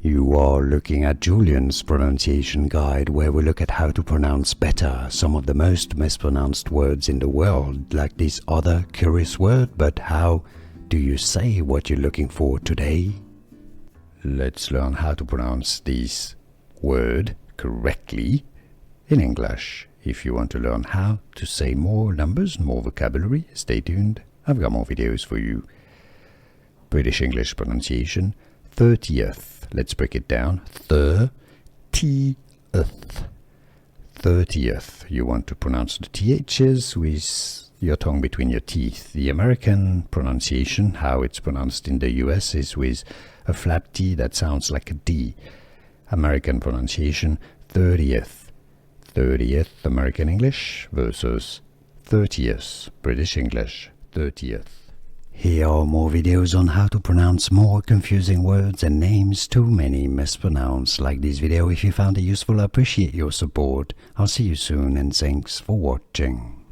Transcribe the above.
You are looking at Julian's pronunciation guide, where we look at how to pronounce better some of the most mispronounced words in the world, like this other curious word. But how do you say what you're looking for today? Let's learn how to pronounce this word correctly in English. If you want to learn how to say more numbers, more vocabulary, stay tuned. I've got more videos for you. British English pronunciation, 30th. Let's break it down. 30th. 30th. You want to pronounce the THs with your tongue between your teeth. The American pronunciation, how it's pronounced in the US, is with a flat T that sounds like a D. American pronunciation, 30th. 30th American English versus 30th British English, 30th. Here are more videos on how to pronounce more confusing words and names too many mispronounced. Like this video if you found it useful. I appreciate your support. I'll see you soon and thanks for watching.